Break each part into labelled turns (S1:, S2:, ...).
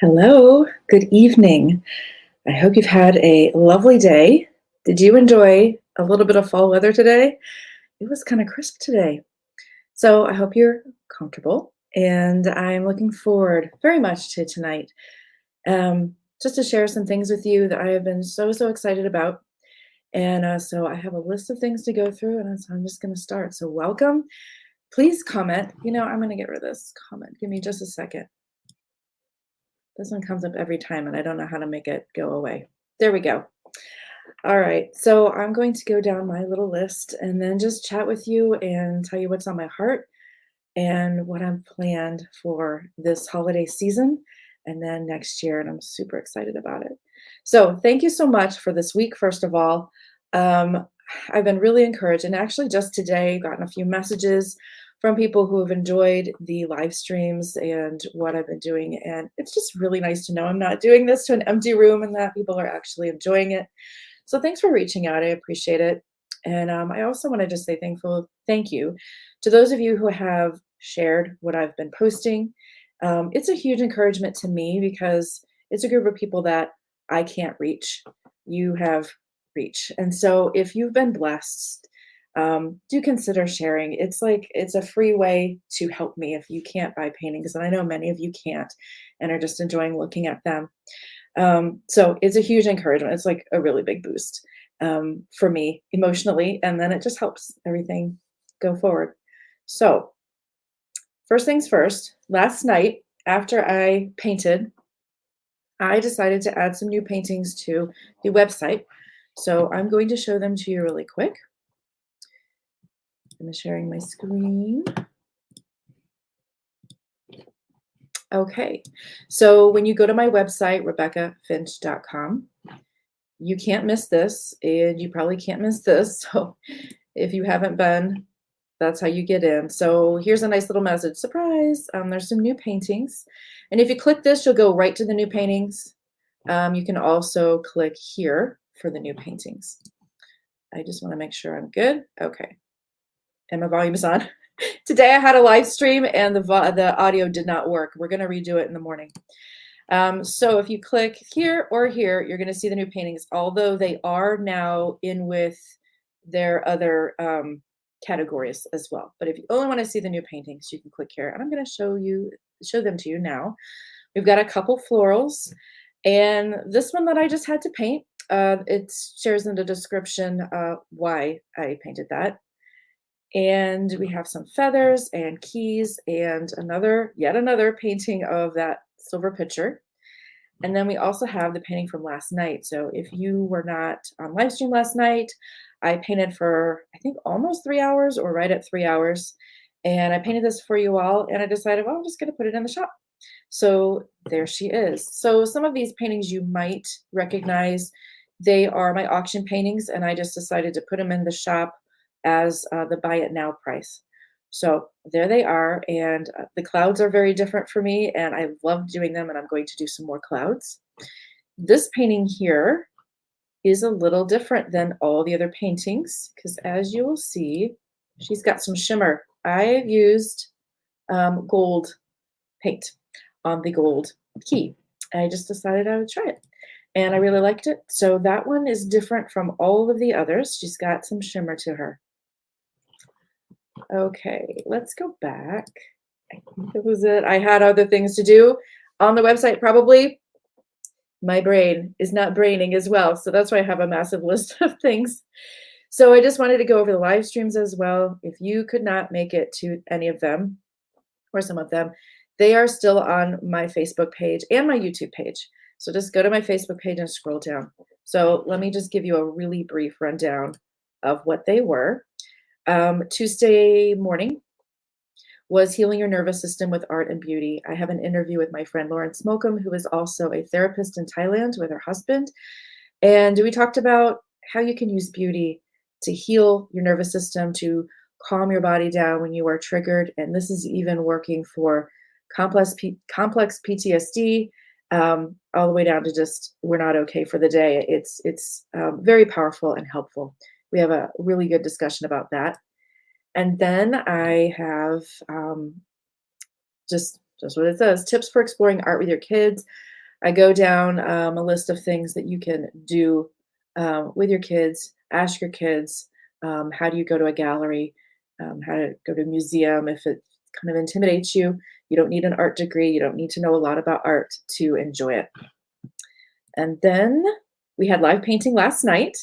S1: Hello, good evening. I hope you've had a lovely day. Did you enjoy a little bit of fall weather today? It was kind of crisp today. So I hope you're comfortable, and I'm looking forward very much to tonight. Just to share some things with you that I have been so excited about. And so I have a list of things to go through, and so I'm just going to start. So, welcome. Please comment. I'm going to get rid of this comment. Give me just a second. This one comes up every time, and I don't know how to make it go away. There we go. All right. So I'm going to go down my little list and then just chat with you and tell you what's on my heart and what I'm planned for this holiday season and then next year. And I'm super excited about it. So thank you so much for this week, first of all. Um, I've been really encouraged, and actually just today gotten a few messages from people who have enjoyed the live streams and what I've been doing. And it's just really nice to know I'm not doing this to an empty room and that people are actually enjoying it. So thanks for reaching out. I appreciate it. And I also want to just say thank you to those of you who have shared what I've been posting. It's a huge encouragement to me because it's a group of people that I can't reach. You have reach. And so if you've been blessed, do consider sharing. It's a free way to help me if you can't buy paintings. And I know many of you can't and are just enjoying looking at them. So it's a huge encouragement. It's like a really big boost for me emotionally, and then it just helps everything go forward. So, first things first, last night after I painted, I decided to add some new paintings to the website. So, I'm going to show them to you really quick. I'm sharing my screen. Okay, so when you go to my website, RebeccaFinch.com, you can't miss this, and you probably can't miss this. So if you haven't been, that's how you get in. So here's a nice little message. Surprise! There's some new paintings. And if you click this, you'll go right to the new paintings. You can also click here for the new paintings. I just want to make sure I'm good. Okay. And my volume is on. Today I had a live stream and the audio did not work. We're going to redo it in the morning. So if you click here or here, you're going to see the new paintings, although they are now in with their other categories as well. But if you only want to see the new paintings, you can click here. And I'm going to show them to you now. We've got a couple florals, and this one that I just had to paint, it shares in the description why I painted that. And we have some feathers and keys and yet another painting of that silver pitcher. And then we also have the painting from last night. So if you were not on live stream last night, I painted for, I think, almost 3 hours or right at 3 hours. And I painted this for you all. And I decided, well, I'm just going to put it in the shop. So there she is. So some of these paintings you might recognize. They are my auction paintings. And I just decided to put them in the shop as the buy it now price. So there they are, and the clouds are very different for me, and I love doing them, and I'm going to do some more clouds. This painting here is a little different than all the other paintings because, as you will see, she's got some shimmer. I've used gold paint on the gold key. I just decided I would try it, and I really liked it. So that one is different from all of the others. She's got some shimmer to her. Okay, let's go back. I think that was it. I had other things to do on the website, probably. My brain is not braining as well. So that's why I have a massive list of things. So I just wanted to go over the live streams as well. If you could not make it to any of them or some of them, they are still on my Facebook page and my YouTube page. So just go to my Facebook page and scroll down. So let me just give you a really brief rundown of what they were. Tuesday morning was Healing Your Nervous System with Art and Beauty. I have an interview with my friend Lauren Smokum, who is also a therapist in Thailand with her husband. And we talked about how you can use beauty to heal your nervous system, to calm your body down when you are triggered. And this is even working for complex PTSD, all the way down to just we're not okay for the day. It's very powerful and helpful. We have a really good discussion about that. And then I have just what it says, tips for exploring art with your kids. I go down a list of things that you can do with your kids. Ask your kids, how do you go to a gallery, how to go to a museum if it kind of intimidates you. You don't need an art degree. You don't need to know a lot about art to enjoy it. And then we had live painting last night,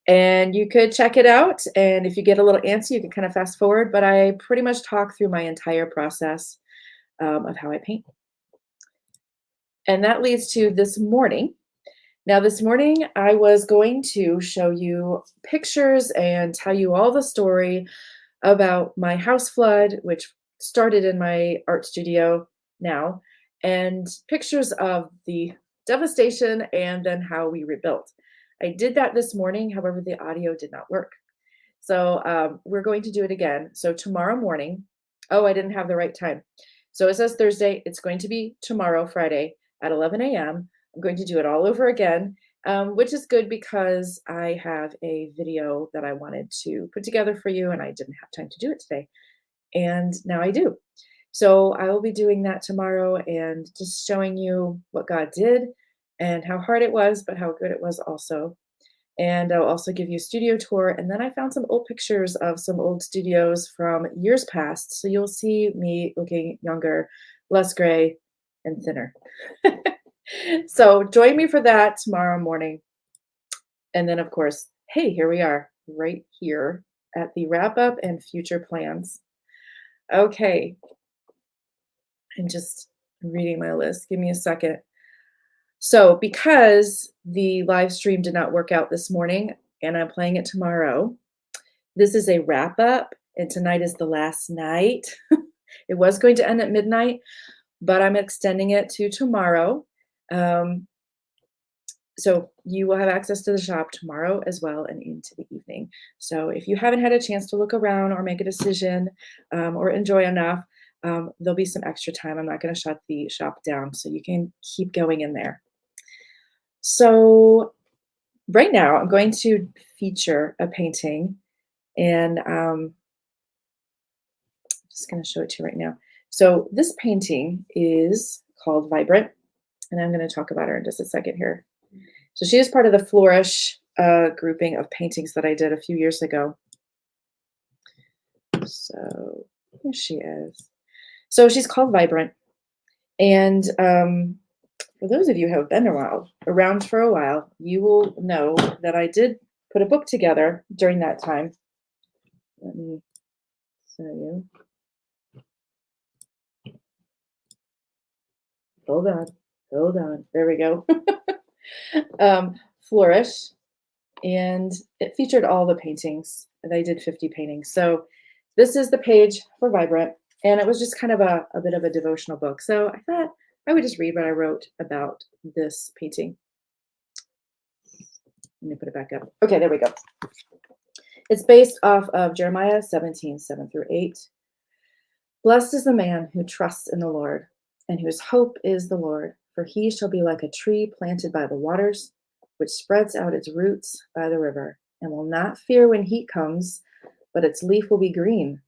S1: and you could check it out. And if you get a little antsy, you can kind of fast forward. But I pretty much talk through my entire process of how I paint. And that leads to this morning. Now, this morning, I was going to show you pictures and tell you all the story about my house flood, which started in my art studio now, and pictures of the devastation and then how we rebuilt. I did that this morning, however, the audio did not work. So we're going to do it again. So tomorrow morning, oh, I didn't have the right time. So it says Thursday, it's going to be tomorrow, Friday at 11 a.m. I'm going to do it all over again, which is good because I have a video that I wanted to put together for you and I didn't have time to do it today. And now I do. So I will be doing that tomorrow and just showing you what God did and how hard it was, but how good it was also. And I'll also give you a studio tour. And then I found some old pictures of some old studios from years past. So you'll see me looking younger, less gray, and thinner. So join me for that tomorrow morning. And then, of course, hey, here we are right here at the wrap up and future plans. Okay, I'm just reading my list. Give me a second. So, because the live stream did not work out this morning and I'm playing it tomorrow, this is a wrap up, and tonight is the last night. It was going to end at midnight, but I'm extending it to tomorrow. Um, so you will have access to the shop tomorrow as well and into the evening. So if you haven't had a chance to look around or make a decision or enjoy enough, there'll be some extra time. I'm not going to shut the shop down, so you can keep going in there. So right now, I'm going to feature a painting, and I'm just going to show it to you right now. So this painting is called Vibrant, and I'm going to talk about her in just a second here. So she is part of the Flourish grouping of paintings that I did a few years ago. So here she is. So she's called Vibrant, and for those of you who have been around for a while, you will know that I did put a book together during that time. Let me show you. Hold on. There we go. Flourish, and it featured all the paintings. And I did 50 paintings. So this is the page for Vibrant, and it was just kind of a bit of a devotional book. So I thought I would just read what I wrote about this painting. Let me put it back up. Okay, there we go. It's based off of Jeremiah 17, 7-8. Blessed is the man who trusts in the Lord and whose hope is the Lord, for he shall be like a tree planted by the waters, which spreads out its roots by the river, and will not fear when heat comes, but its leaf will be green,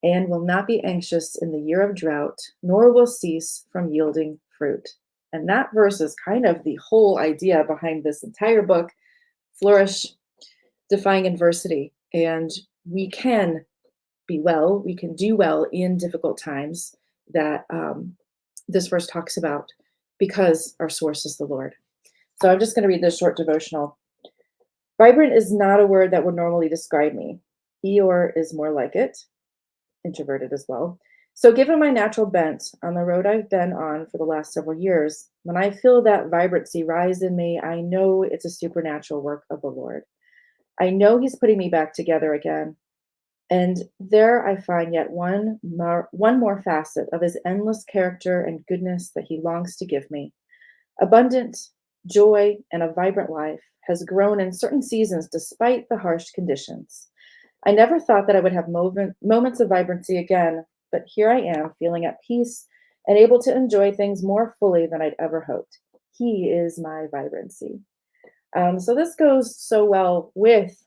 S1: and will not be anxious in the year of drought, nor will cease from yielding fruit. And that verse is kind of the whole idea behind this entire book, Flourish, Defying Adversity. And we can we can do well in difficult times that this verse talks about because our source is the Lord. So I'm just going to read this short devotional. Vibrant is not a word that would normally describe me. Eeyore is more like it, introverted as well. So given my natural bent on the road I've been on for the last several years, when I feel that vibrancy rise in me, I know it's a supernatural work of the Lord. I know he's putting me back together again. And there I find yet one more facet of his endless character and goodness that he longs to give me. Abundant joy and a vibrant life has grown in certain seasons despite the harsh conditions. I never thought that I would have moments of vibrancy again, but here I am feeling at peace and able to enjoy things more fully than I'd ever hoped. He is my vibrancy. So this goes so well with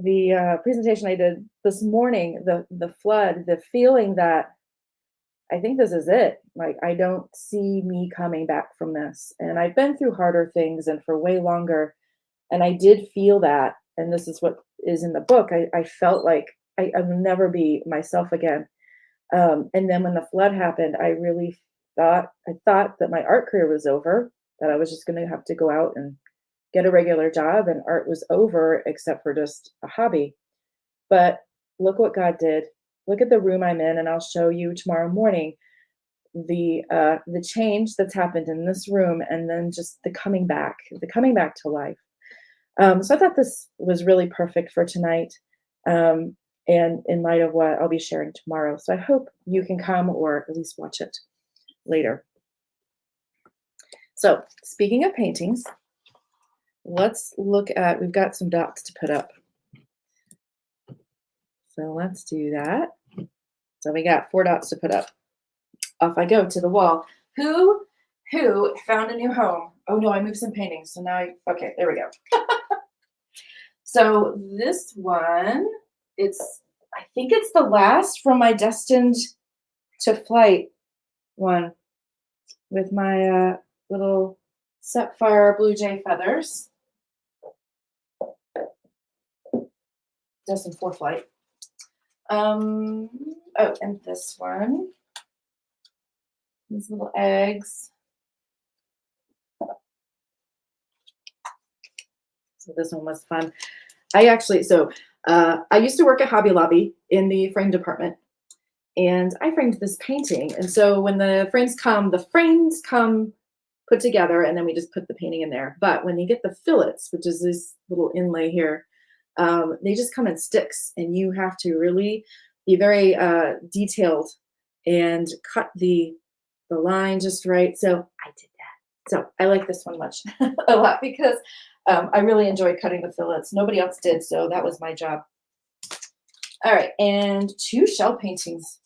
S1: the presentation I did this morning, the flood, the feeling that I think this is it. Like, I don't see me coming back from this. And I've been through harder things and for way longer. And I did feel that. And this is what is in the book. I felt like I will never be myself again. And then when the flood happened, I thought that my art career was over, that I was just going to have to go out and get a regular job and art was over, except for just a hobby. But look what God did. Look at the room I'm in, and I'll show you tomorrow morning the change that's happened in this room, and then just the coming back to life. So I thought this was really perfect for tonight, um, and in light of what I'll be sharing tomorrow. So I hope you can come or at least watch it later. So speaking of paintings, let's look at, we've got some dots to put up. So let's do that. So we got 4 dots to put up. Off I go to the wall. Who found a new home? Oh no, I moved some paintings. So now okay, there we go. So this one, I think it's the last from my Destined to Flight one with my little sapphire blue jay feathers. Destined for Flight. Oh, and this one. These little eggs. So this one was fun. I used to work at Hobby Lobby in the frame department, and I framed this painting. And so when the frames come put together, and then we just put the painting in there. But when you get the fillets, which is this little inlay here, they just come in sticks, and you have to really be very detailed and cut the line just right. So I did that. So I like this one much a lot because I really enjoyed cutting the fillets. Nobody else did, so that was my job. All right, and 2 shell paintings.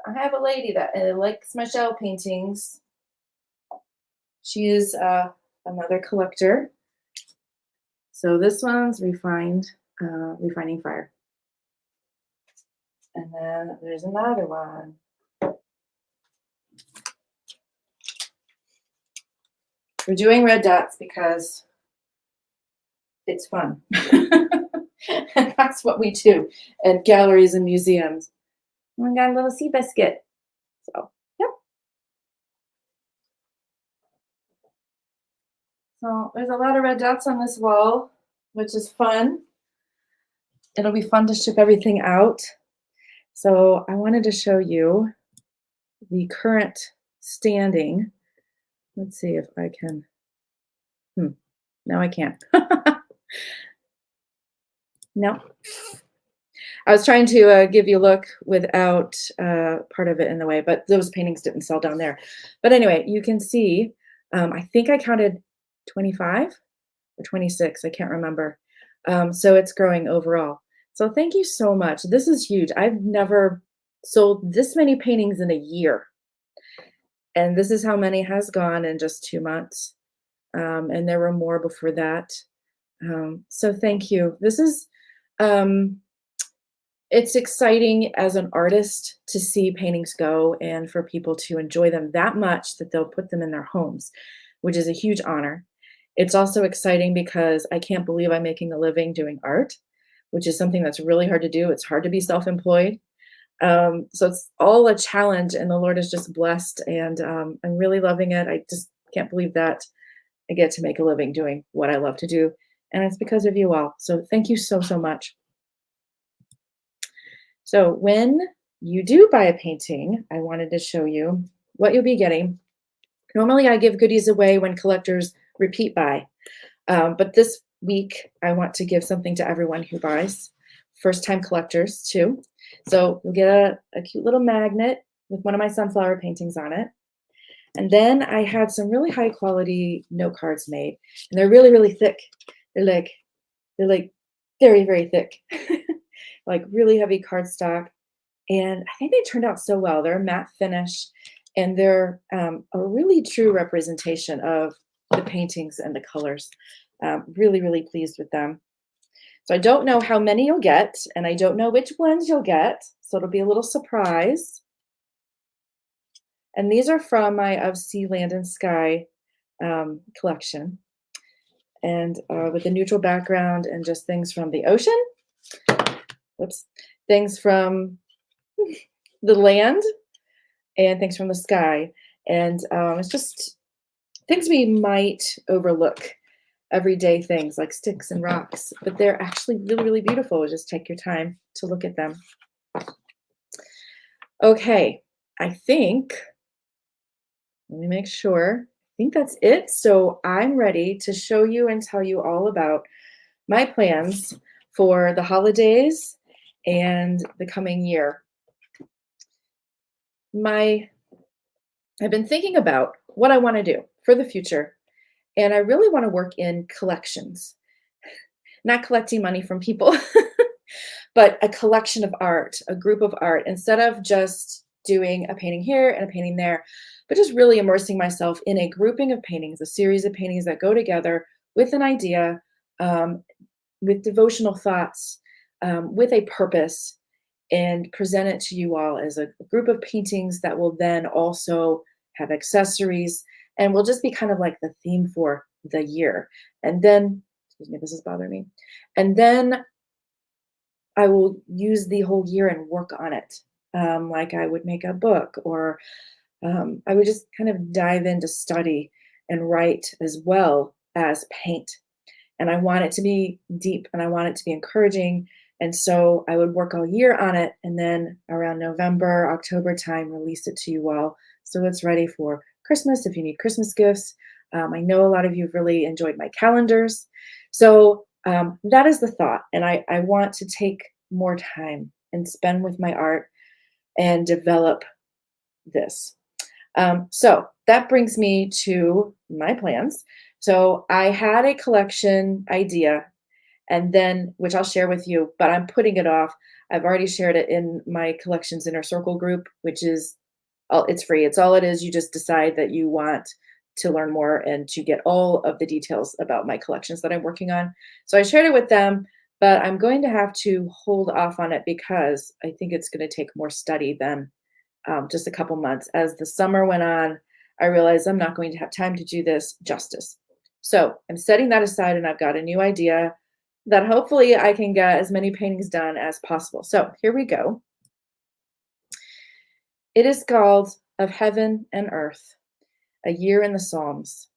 S1: I have a lady that likes my shell paintings. She is another collector. So this one's Refining Fire. And then there's another one. We're doing red dots because it's fun. And that's what we do at galleries and museums. And we got a little sea biscuit. So, yep. So there's a lot of red dots on this wall, which is fun. It'll be fun to ship everything out. So I wanted to show you the current standing. Let's see if I can. No, I can't. No. I was trying to give you a look without part of it in the way, but those paintings didn't sell down there. But anyway, you can see, I think I counted 25 or 26. I can't remember. So it's growing overall. So thank you so much. This is huge. I've never sold this many paintings in a year. And this is how many has gone in just 2 months. And there were more before that. So thank you. This is, it's exciting as an artist to see paintings go and for people to enjoy them that much that they'll put them in their homes, which is a huge honor. It's also exciting because I can't believe I'm making a living doing art, which is something that's really hard to do. It's hard to be self-employed. So it's all a challenge, and the Lord is just blessed, and I'm really loving it. I just can't believe that I get to make a living doing what I love to do, and it's because of you all. So thank you so, so much. So when you do buy a painting, I wanted to show you what you'll be getting. Normally I give goodies away when collectors repeat buy, but this week I want to give something to everyone who buys, first-time collectors too. So you'll get a cute little magnet with one of my sunflower paintings on it. And then I had some really high quality note cards made, and they're really, really thick. They're like very, very thick, like really heavy cardstock. And I think they turned out so well. They're a matte finish, and they're a really true representation of the paintings and the colors. Really, really pleased with them. So I don't know how many you'll get, and I don't know which ones you'll get. So it'll be a little surprise. And these are from my Of Sea, Land, and Sky collection. And with a neutral background and just things from the ocean, whoops, things from the land, and things from the sky. And it's just things we might overlook, everyday things like sticks and rocks, but they're actually really, really beautiful. Just take your time to look at them. Okay, I think, let me make sure. I think that's it. So I'm ready to show you and tell you all about my plans for the holidays and the coming year. I've been thinking about what I want to do for the future, and I really want to work in collections, not collecting money from people, but a collection of art, a group of art, instead of just doing a painting here and a painting there, but just really immersing myself in a grouping of paintings, a series of paintings that go together with an idea, um, with devotional thoughts, with a purpose, and present it to you all as a group of paintings that will then also have accessories and will just be kind of like the theme for the year. And then, excuse me, this is bothering me. And then I will use the whole year and work on it. Like I would make a book, or I would just kind of dive into study and write as well as paint. And I want it to be deep and I want it to be encouraging. And so I would work all year on it, and then around November, October time, release it to you all so it's ready for Christmas if you need Christmas gifts. I know a lot of you have really enjoyed my calendars. So that is the thought. And I want to take more time and spend with my art and develop this. So that brings me to my plans. So I had a collection idea, and then which I'll share with you, but I'm putting it off. I've already shared it in my collections inner circle group, which is all, it's free. It's all it is. You just decide that you want to learn more and to get all of the details about my collections that I'm working on. So I shared it with them, but I'm going to have to hold off on it because I think it's going to take more study than just a couple months. As the summer went on, I realized I'm not going to have time to do this justice. So I'm setting that aside, and I've got a new idea that hopefully I can get as many paintings done as possible. So here we go. It is called Of Heaven and Earth, a Year in the Psalms.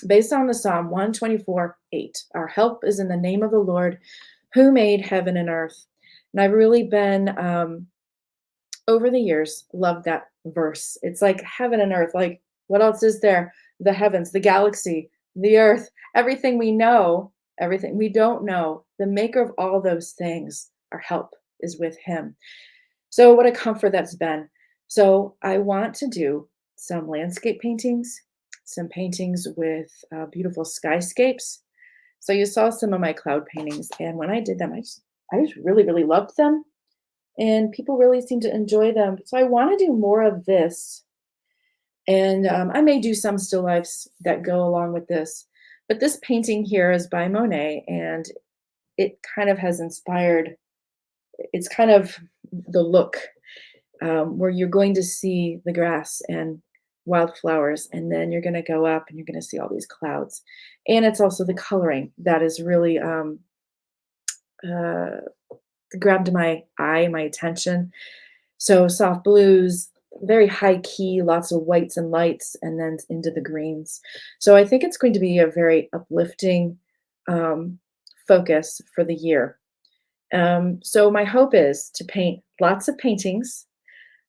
S1: Based on the Psalm 124:8. Our help is in the name of the Lord who made heaven and earth. And I've really been, over the years, loved that verse. It's like heaven and earth. Like, what else is there? The heavens, the galaxy, the earth, everything we know, everything we don't know, the maker of all those things, our help is with him. So, what a comfort that's been. So, I want to do some landscape paintings, some paintings with beautiful skyscapes. So, you saw some of my cloud paintings, and when I did them, I just really, really loved them, and people really seem to enjoy them. So, I want to do more of this, and I may do some still lifes that go along with this. But this painting here is by Monet, and it kind of has inspired, it's kind of the look where you're going to see the grass and wildflowers, and then you're going to go up and you're going to see all these clouds. And it's also the coloring that is really uh, grabbed my eye, my attention. So soft blues, very high key, lots of whites and lights, and then into the greens. So I think it's going to be a very uplifting um, focus for the year. So my hope is to paint lots of paintings.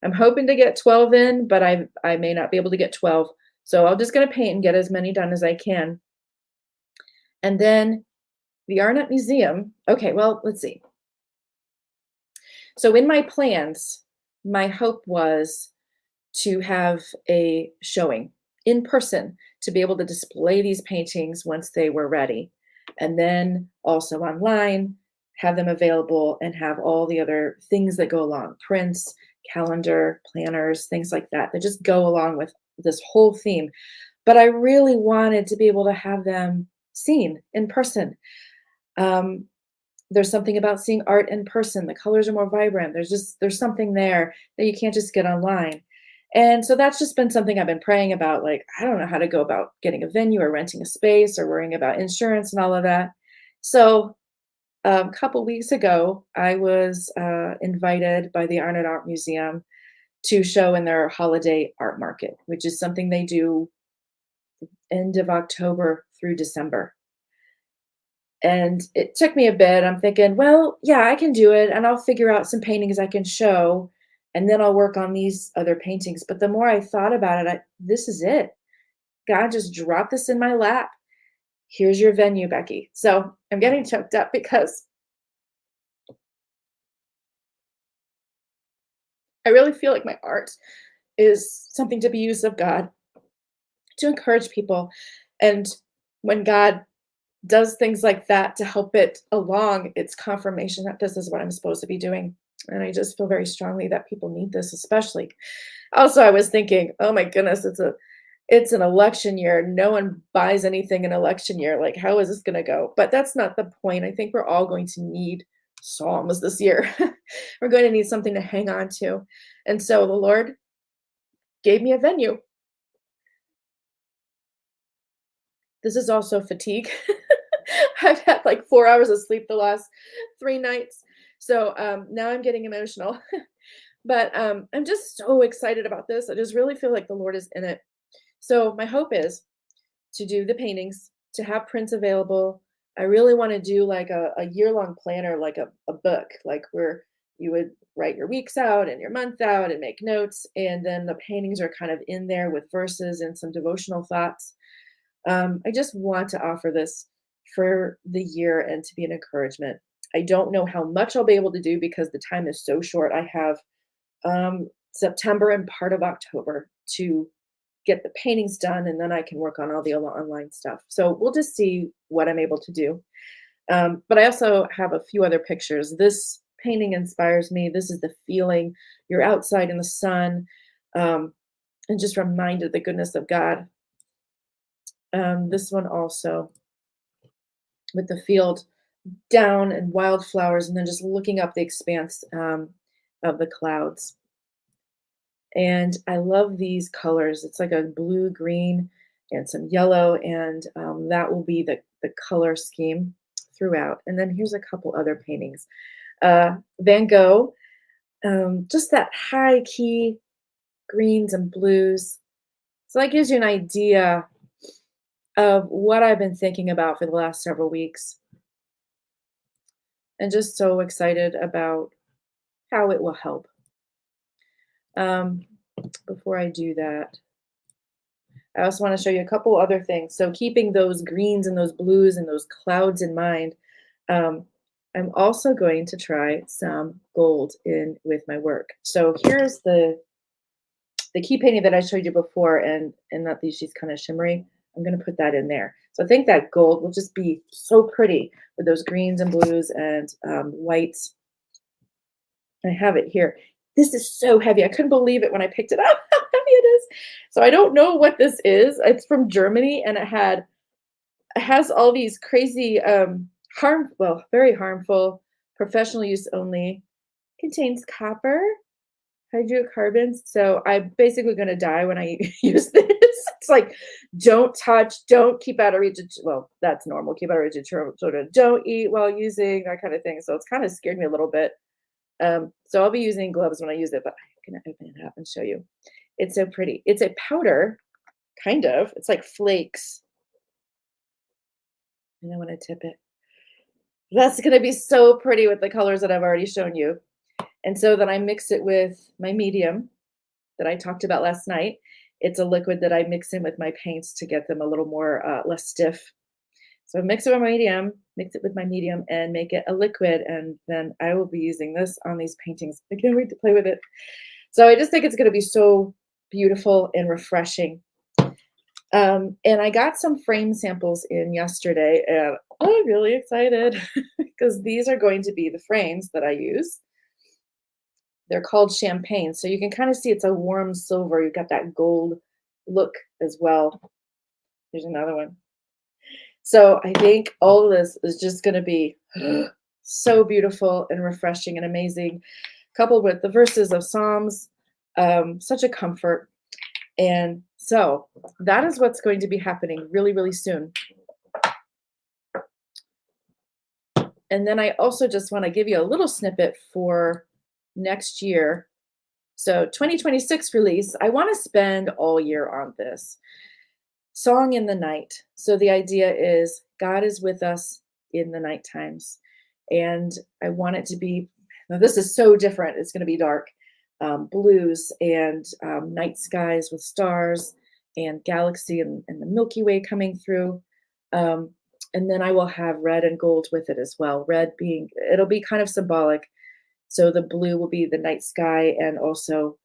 S1: I'm hoping to get 12 in, but I may not be able to get 12. So I'm just going to paint and get as many done as I can. And then the Arnott Museum. Okay, well, let's see. So in my plans, my hope was to have a showing in person to be able to display these paintings once they were ready. And then also online, have them available and have all the other things that go along, prints, calendar, planners, things like that, that just go along with this whole theme. But I really wanted to be able to have them seen in person. Um, there's something about seeing art in person. The colors are more vibrant. There's something there that you can't just get online. And so that's just been something I've been praying about. Like, I don't know how to go about getting a venue or renting a space or worrying about insurance and all of that. So a couple weeks ago, I was invited by the Arnott Art Museum to show in their holiday art market, which is something they do end of October through December. And it took me a bit. I'm thinking, well, yeah, I can do it and I'll figure out some paintings I can show and then I'll work on these other paintings. But the more I thought about it, this is it. God just dropped this in my lap. Here's your venue, Becky. So I'm getting choked up because I really feel like my art is something to be used of God to encourage people. And when God does things like that to help it along, it's confirmation that this is what I'm supposed to be doing. And I just feel very strongly that people need this, especially. Also, I was thinking, oh my goodness, it's an election year. No one buys anything in election year. Like, how is this going to go? But that's not the point. I think we're all going to need Psalms this year. We're going to need something to hang on to. And so the Lord gave me a venue. This is also fatigue. I've had like 4 hours of sleep the last 3 nights. So now I'm getting emotional. But I'm just so excited about this. I just really feel like the Lord is in it. So my hope is to do the paintings, to have prints available. I really want to do like a year-long planner, like a book, like where you would write your weeks out and your month out and make notes. And then the paintings are kind of in there with verses and some devotional thoughts. I just want to offer this for the year and to be an encouragement. I don't know how much I'll be able to do because the time is so short. I have September and part of October to get the paintings done, and then I can work on all the online stuff. So we'll just see what I'm able to do. But I also have a few other pictures. This painting inspires me. This is the feeling. You're outside in the sun, um, and just reminded of the goodness of God. This one also with the field down and wildflowers, and then just looking up the expanse of the clouds. And I love these colors. It's like a blue, green, and some yellow, and that will be the color scheme throughout. And then here's a couple other paintings. Van Gogh, just that high key greens and blues. So that gives you an idea of what I've been thinking about for the last several weeks, and just so excited about how it will help. Um, Before I do that, I also want to show you a couple other things. So keeping those greens and those blues and those clouds in mind, um, I'm also going to try some gold in with my work. So here's the key painting that I showed you before, and that these she's kind of shimmery. I'm going to put that in there. So I think that gold will just be so pretty with those greens and blues and whites. I have it here. This is so heavy. I couldn't believe it when I picked it up, how heavy it is. So I don't know what this is. It's from Germany, and it has all these crazy, very harmful, professional use only, contains copper, hydrocarbons. So I'm basically gonna die when I use this. It's like, don't touch, don't keep out of reach of, well, that's normal, keep out of reach of children. Don't eat while using, that kind of thing. So it's kind of scared me a little bit. So I'll be using gloves when I use it, but I'm gonna open it up and show you. It's so pretty. It's a powder, kind of. It's like flakes. And I want to tip it. That's gonna be so pretty with the colors that I've already shown you. And so then I mix it with my medium that I talked about last night. It's a liquid that I mix in with my paints to get them a little more less stiff. So mix it with my medium, mix it with my medium, and make it a liquid. And then I will be using this on these paintings. I can't wait to play with it. So I just think it's going to be so beautiful and refreshing. And I got some frame samples in yesterday, and I'm really excited because these are going to be the frames that I use. They're called champagne. So you can kind of see it's a warm silver. You've got that gold look as well. Here's another one. So I think all of this is just going to be so beautiful and refreshing and amazing, coupled with the verses of Psalms. such a comfort. And so that is what's going to be happening really, really soon. And then I also just want to give you a little snippet for next year. So 2026 release, I want to spend all year on this. Song in the night. So the idea is God is with us in the night times. And I want it to be, now this is so different. It's going to be dark. Blues and night skies with stars and galaxy and the Milky Way coming through. Um, and then I will have red and gold with it as well. Red being, it'll be kind of symbolic. So the blue will be the night sky and also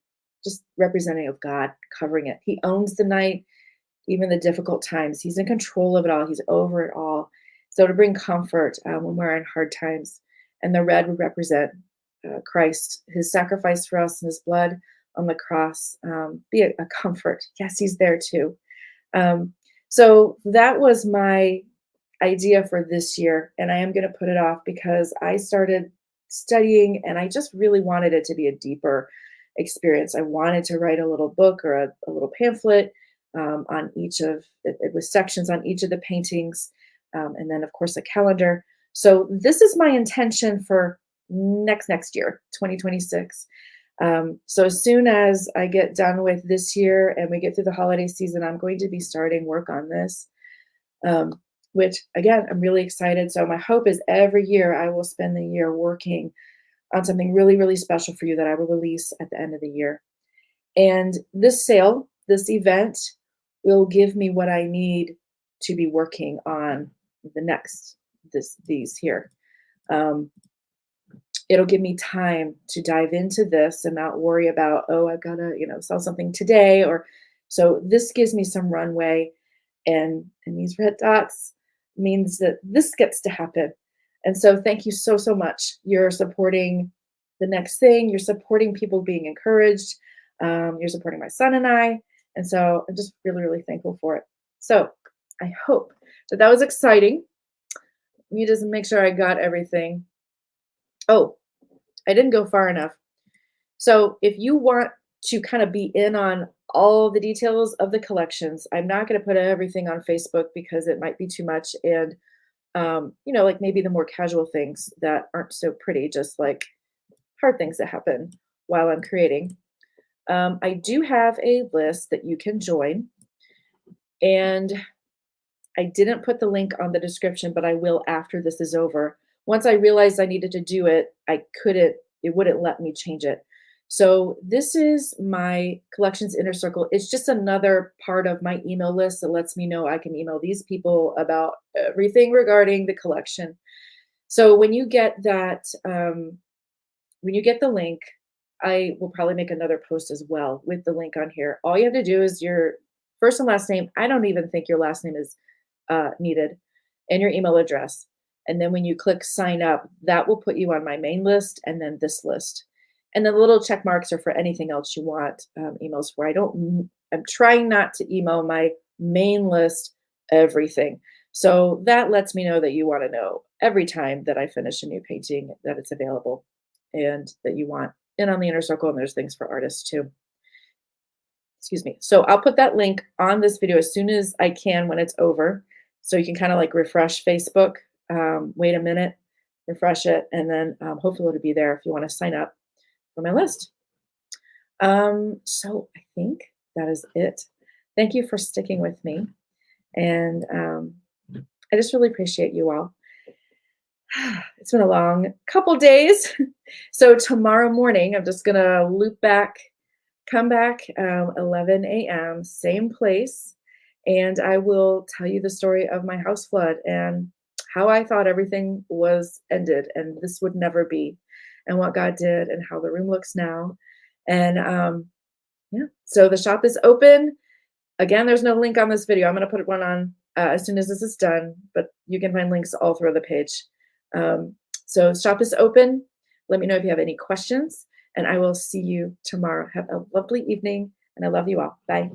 S1: just representing of God covering it. He owns the night, even the difficult times. He's in control of it all. He's over it all. So to bring comfort when we're in hard times. And the red would represent Christ, his sacrifice for us and his blood on the cross. Be a comfort. Yes, he's there too. So that was my idea for this year. And I am going to put it off because I started studying and I just really wanted it to be a deeper experience. I wanted to write a little book or a little pamphlet on each of it was sections on each of the paintings, and then of course a calendar. So this is my intention for next year, 2026. So as soon as I get done with this year and we get through the holiday season, I'm going to be starting work on this, which again, I'm really excited. So my hope is every year I will spend the year working on something really, really special for you that I will release at the end of the year. And this sale, this event will give me what I need to be working on the next these here. It'll give me time to dive into this and not worry about, oh, I've got to, sell something today. Or so this gives me some runway, and these red dots means that this gets to happen. And so thank you so, so much. You're supporting the next thing. You're supporting people being encouraged. You're supporting my son and I. And so I'm just really, really thankful for it. So I hope that was exciting. Let me just make sure I got everything. Oh, I didn't go far enough. So if you want to kind of be in on all the details of the collections, I'm not going to put everything on Facebook because it might be too much. And, like maybe the more casual things that aren't so pretty, just like hard things that happen while I'm creating. I do have a list that you can join. And I didn't put the link on the description, but I will after this is over. Once I realized I needed to do it, it wouldn't let me change it. So this is my Collections Inner Circle. It's just another part of my email list that lets me know I can email these people about everything regarding the collection. So when you get that, when you get the link, I will probably make another post as well with the link on here. All you have to do is your first and last name. I don't even think your last name is needed, and your email address. And then when you click sign up, that will put you on my main list and then this list. And then the little check marks are for anything else you want emails for. I'm trying not to email my main list everything. So that lets me know that you want to know every time that I finish a new painting that it's available and that you want in on the Inner Circle. And there's things for artists too. Excuse me. So I'll put that link on this video as soon as I can when it's over. So you can kind of like refresh Facebook, wait a minute, refresh it, and then hopefully it'll be there if you want to sign up for my list. So I think that is it. Thank you for sticking with me. And I just really appreciate you all. It's been a long couple days. So tomorrow morning, I'm just going to come back 11 a.m., same place, and I will tell you the story of my house flood and how I thought everything was ended and this would never be, and what God did and how the room looks now. And yeah, so the shop is open. Again, there's no link on this video. I'm going to put one on as soon as this is done, but you can find links all through the page. So shop is open. Let me know if you have any questions, and I will see you tomorrow. Have a lovely evening, and I love you all. Bye.